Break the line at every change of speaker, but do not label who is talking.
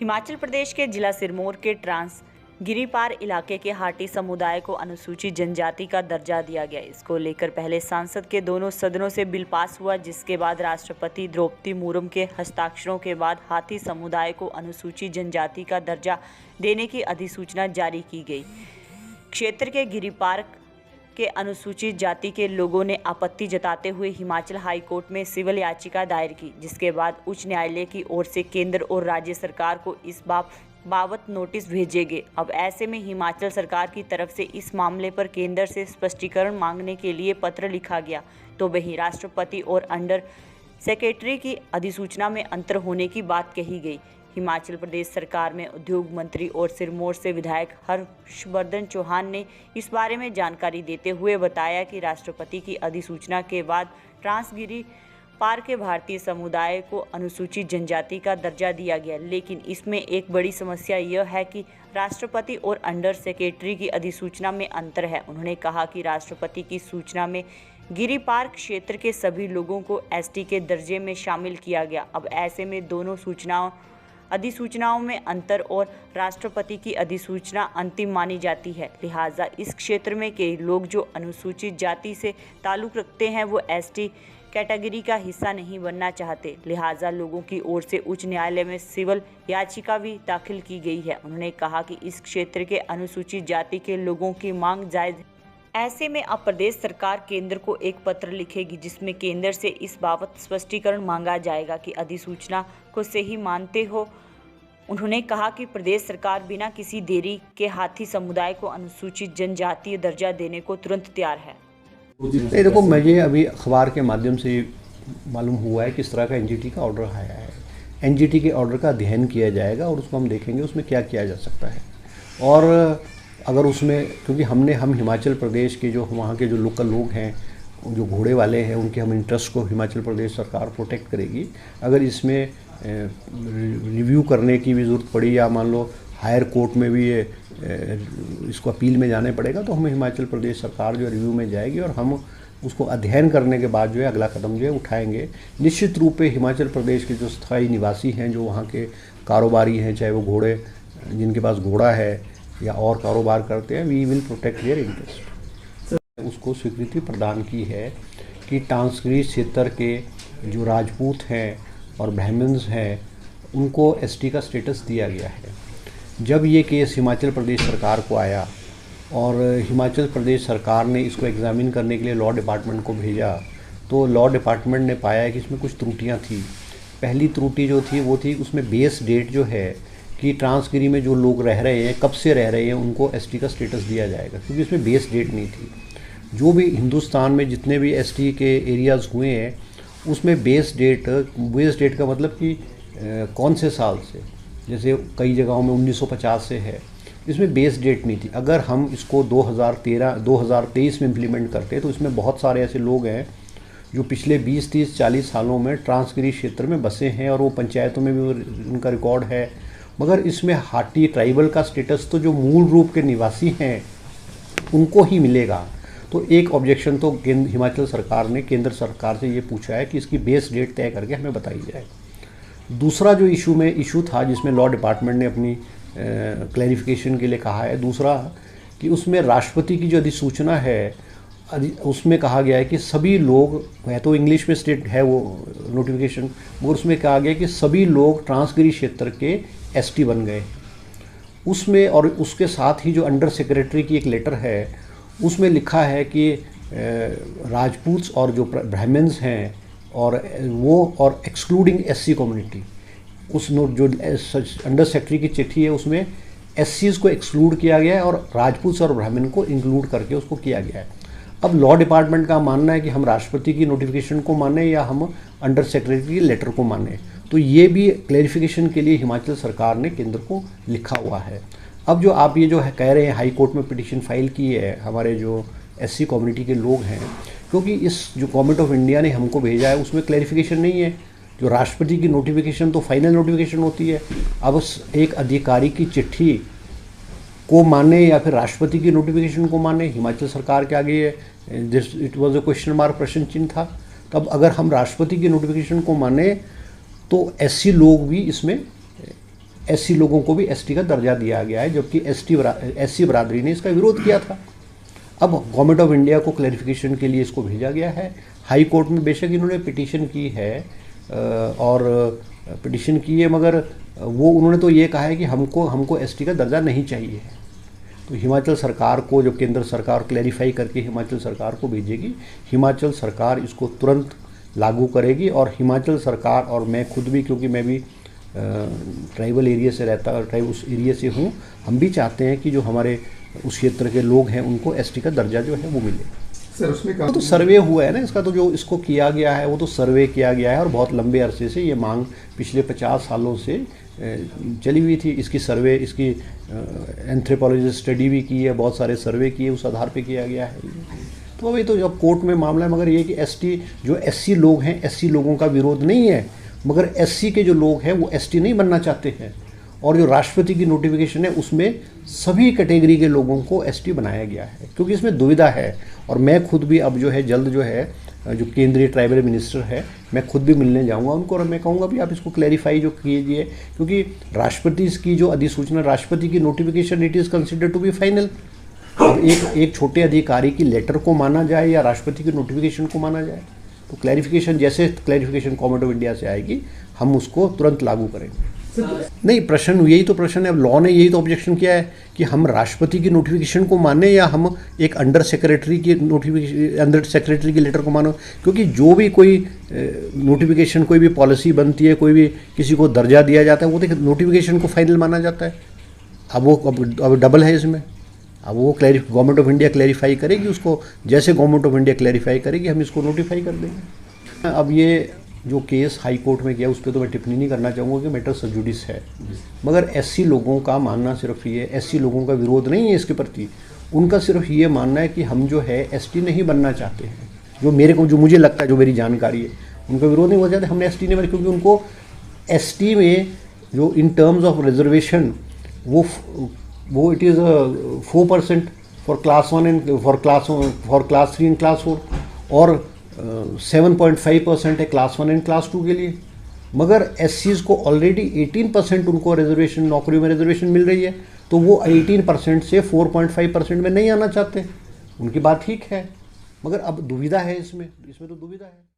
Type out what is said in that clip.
हिमाचल प्रदेश के जिला सिरमौर के ट्रांस गिरिपार इलाके के हाटी समुदाय को अनुसूचित जनजाति का दर्जा दिया गया। इसको लेकर पहले संसद के दोनों सदनों से बिल पास हुआ, जिसके बाद राष्ट्रपति द्रौपदी मुर्मू के हस्ताक्षरों के बाद हाटी समुदाय को अनुसूचित जनजाति का दर्जा देने की अधिसूचना जारी की गई। क्षेत्र के गिरिपार के अनुसूचित जाति के लोगों ने आपत्ति जताते हुए हिमाचल हाई कोर्ट में सिविल याचिका दायर की, जिसके बाद उच्च न्यायालय की ओर से केंद्र और राज्य सरकार को इस बाबत नोटिस भेजे गए। अब ऐसे में हिमाचल सरकार की तरफ से इस मामले पर केंद्र से स्पष्टीकरण मांगने के लिए पत्र लिखा गया, तो वहीं राष्ट्रपति और अंडर सेक्रेटरी की अधिसूचना में अंतर होने की बात कही गई। हिमाचल प्रदेश सरकार में उद्योग मंत्री और सिरमौर से विधायक हर्षवर्धन चौहान ने इस बारे में जानकारी देते हुए बताया कि राष्ट्रपति की अधिसूचना के बाद ट्रांसगिरी पार के भारतीय समुदाय को अनुसूचित जनजाति का दर्जा दिया गया, लेकिन इसमें एक बड़ी समस्या यह है कि राष्ट्रपति और अंडर सेक्रेटरी की अधिसूचना में अंतर है। उन्होंने कहा कि राष्ट्रपति की सूचना में गिरिपार क्षेत्र के सभी लोगों को एसटी के दर्जे में शामिल किया गया। अब ऐसे में दोनों अधिसूचनाओं में अंतर और राष्ट्रपति की अधिसूचना अंतिम मानी जाती है। लिहाजा इस क्षेत्र में कई लोग जो अनुसूचित जाति से ताल्लुक़ रखते हैं वो एसटी कैटेगरी का हिस्सा नहीं बनना चाहते। लिहाजा लोगों की ओर से उच्च न्यायालय में सिविल याचिका भी दाखिल की गई है। उन्होंने कहा कि इस क्षेत्र के अनुसूचित जाति के लोगों की मांग जायज़ है। ऐसे में अब प्रदेश सरकार केंद्र को एक पत्र लिखेगी, जिसमें केंद्र से इस बाबत स्पष्टीकरण मांगा जाएगा कि अधिसूचना को सही मानते हो। उन्होंने कहा कि प्रदेश सरकार बिना किसी देरी के हाथी समुदाय को अनुसूचित जनजातीय दर्जा देने को तुरंत तैयार है।
नहीं, देखो, मुझे अभी अखबार के माध्यम से मालूम हुआ है कि इस तरह का एनजीटी का ऑर्डर आया है। एनजीटी के ऑर्डर का अध्ययन किया जाएगा और उसको हम देखेंगे उसमें क्या किया जा सकता है। और अगर उसमें, क्योंकि हम हिमाचल प्रदेश के जो वहाँ के जो लोकल लोग हैं, जो घोड़े वाले हैं, उनके हम इंटरेस्ट को हिमाचल प्रदेश सरकार प्रोटेक्ट करेगी। अगर इसमें रिव्यू करने की भी ज़रूरत पड़ी या मान लो हायर कोर्ट में भी इसको अपील में जाने पड़ेगा, तो हम हिमाचल प्रदेश सरकार जो रिव्यू में जाएगी और हम उसको अध्ययन करने के बाद जो है अगला कदम जो है उठाएंगे। निश्चित रूप से हिमाचल प्रदेश के जो स्थायी निवासी हैं, जो वहाँ के कारोबारी हैं, चाहे वो घोड़े, जिनके पास घोड़ा है या और कारोबार करते हैं, we will protect their interest. उसको स्वीकृति प्रदान की है कि ट्रांसगिरी क्षेत्र के जो राजपूत हैं और ब्राह्मण्स हैं उनको एसटी का स्टेटस दिया गया है। जब ये केस हिमाचल प्रदेश सरकार को आया और हिमाचल प्रदेश सरकार ने इसको एग्ज़ामिन करने के लिए लॉ डिपार्टमेंट को भेजा, तो लॉ डिपार्टमेंट ने पाया कि इसमें कुछ त्रुटियां थी। पहली त्रुटि जो थी वो थी उसमें बेस डेट जो है कि ट्रांसगिरी में जो लोग रह रहे हैं, कब से रह रहे हैं, उनको एसटी का स्टेटस दिया जाएगा, क्योंकि इसमें बेस डेट नहीं थी। जो भी हिंदुस्तान में जितने भी एसटी के एरियाज़ हुए हैं उसमें बेस डेट का मतलब कि कौन से साल से, जैसे कई जगहों में 1950 से है, इसमें बेस डेट नहीं थी। अगर हम इसको 2023 में इम्प्लीमेंट करते तो इसमें बहुत सारे ऐसे लोग हैं जो पिछले 20, 30, 40 सालों में ट्रांसगिरी क्षेत्र में बसे हैं और वो पंचायतों में भी उनका रिकॉर्ड है, मगर इसमें हाटी ट्राइबल का स्टेटस तो जो मूल रूप के निवासी हैं उनको ही मिलेगा। तो एक ऑब्जेक्शन तो हिमाचल सरकार ने केंद्र सरकार से ये पूछा है कि इसकी बेस डेट तय करके हमें बताई जाए। दूसरा जो इशू था जिसमें लॉ डिपार्टमेंट ने अपनी क्लैरिफिकेशन के लिए कहा है, दूसरा कि उसमें राष्ट्रपति की जो अधिसूचना है उसमें कहा गया है कि सभी लोग, है तो इंग्लिश में स्टेट है वो नोटिफिकेशन, मगर उसमें कहा गया कि सभी लोग ट्रांसगिरी क्षेत्र के एसटी बन गए उसमें। और उसके साथ ही जो अंडर सेक्रेटरी की एक लेटर है उसमें लिखा है कि राजपूत और जो ब्राह्मण्स हैं और एक्सक्लूडिंग एससी कम्युनिटी, उस नोट जो अंडर सेक्रेटरी की चिट्ठी है उसमें एससीज़ को एक्सक्लूड किया गया है और राजपूत और ब्राह्मण को इंक्लूड करके उसको किया गया है। अब लॉ डिपार्टमेंट का मानना है कि हम राष्ट्रपति की नोटिफिकेशन को माने या हम अंडर सेक्रेटरी की लेटर को माने, तो ये भी क्लैरिफिकेशन के लिए हिमाचल सरकार ने केंद्र को लिखा हुआ है। अब जो आप ये जो है कह रहे हैं हाई कोर्ट में पिटीशन फाइल की है हमारे जो एससी कम्युनिटी के लोग हैं, क्योंकि इस जो गवर्नमेंट ऑफ इंडिया ने हमको भेजा है उसमें क्लैरिफिकेशन नहीं है। जो राष्ट्रपति की नोटिफिकेशन तो फाइनल नोटिफिकेशन होती है। अब एक अधिकारी की चिट्ठी को माने या फिर राष्ट्रपति की नोटिफिकेशन को माने, हिमाचल सरकार के आगे it was a question mark, प्रश्न चिन्ह था। तब अगर हम राष्ट्रपति की नोटिफिकेशन को माने तो एससी लोग भी इसमें एससी लोगों को भी एसटी का दर्जा दिया गया है, जबकि एससी बरादरी ने इसका विरोध किया था। अब गवर्नमेंट ऑफ इंडिया को क्लैरिफिकेशन के लिए इसको भेजा गया है। हाई कोर्ट में बेशक इन्होंने पिटीशन की है और पिटीशन की है, मगर वो उन्होंने तो ये कहा है कि हमको एसटी का दर्जा नहीं चाहिए है। तो हिमाचल सरकार को, जब केंद्र सरकार क्लैरिफाई करके हिमाचल सरकार को भेजेगी, हिमाचल सरकार इसको तुरंत लागू करेगी। और हिमाचल सरकार और मैं खुद भी, क्योंकि मैं भी ट्राइबल एरिया से ट्राइब उस एरिया से हूँ, हम भी चाहते हैं कि जो हमारे उस क्षेत्र के लोग हैं उनको एसटी का दर्जा जो है वो मिले।
सर उसमें
तो सर्वे हुआ है ना इसका, तो जो इसको किया गया है वो तो सर्वे किया गया है, और बहुत लंबे अरसे से ये मांग पिछले 50 सालों से चली हुई थी। इसकी सर्वे, इसकी एंथ्रोपोलॉजिस्ट स्टडी भी की है, बहुत सारे सर्वे किए, उस आधार पे किया गया है। तो अभी तो जब कोर्ट में मामला है, मगर ये कि एसटी जो एससी लोग हैं, एससी लोगों का विरोध नहीं है, मगर एससी के जो लोग हैं वो एसटी नहीं बनना चाहते हैं। और जो राष्ट्रपति की नोटिफिकेशन है उसमें सभी कैटेगरी के लोगों को एसटी बनाया गया है, क्योंकि इसमें दुविधा है। और मैं खुद भी अब जो है जल्द जो है जो केंद्रीय ट्राइबल मिनिस्टर है, मैं खुद भी मिलने जाऊंगा उनको, और मैं कहूँगा भी आप इसको क्लैरिफाई जो कीजिए, क्योंकि राष्ट्रपति की जो अधिसूचना, राष्ट्रपति की notification, it is considered to be final. अब एक छोटे अधिकारी की लेटर को माना जाए या राष्ट्रपति की नोटिफिकेशन को माना जाए, तो क्लैरिफिकेशन, जैसे क्लैरिफिकेशन गवर्नमेंट ऑफ इंडिया से आएगी हम उसको तुरंत लागू करेंगे। नहीं, प्रश्न यही तो प्रश्न है। अब लॉ ने यही तो ऑब्जेक्शन किया है कि हम राष्ट्रपति की नोटिफिकेशन को माने या हम एक अंडर सेक्रेटरी की नोटिफिकेशन, अंडर सेक्रेटरी की लेटर को मानो। क्योंकि जो भी कोई नोटिफिकेशन, कोई भी पॉलिसी बनती है, कोई भी किसी को दर्जा दिया जाता है, वो तो नोटिफिकेशन को फाइनल माना जाता है। अब डबल है इसमें। अब वो गवर्नमेंट ऑफ इंडिया क्लैरिफाई करेगी उसको, जैसे गवर्नमेंट ऑफ इंडिया क्लैरिफाई करेगी हम इसको नोटिफाई कर देंगे। अब ये जो केस हाई कोर्ट में गया उस पर तो मैं टिप्पणी नहीं करना चाहूँगा कि मैटर सब जुडिस है, मगर एससी लोगों का मानना सिर्फ ये, एससी लोगों का विरोध नहीं है इसके प्रति, उनका सिर्फ ये मानना है कि हम जो है एसटी नहीं बनना चाहते हैं। जो मुझे लगता है, जो मेरी जानकारी है, उनका विरोध नहीं हो जाता, हमने एसटी नहीं बना, क्योंकि उनको एसटी में जो इन टर्म्स ऑफ रिजर्वेशन वो it is 4% for class 1 and for class 3 and class 4, और 7.5% है क्लास 1 एंड क्लास 2 के लिए। मगर एससीज़ को ऑलरेडी 18% उनको रिजर्वेशन, नौकरियों में रिजर्वेशन मिल रही है, तो वो 18% से 4.5% में नहीं आना चाहते। उनकी बात ठीक है, मगर अब दुविधा है इसमें तो दुविधा है।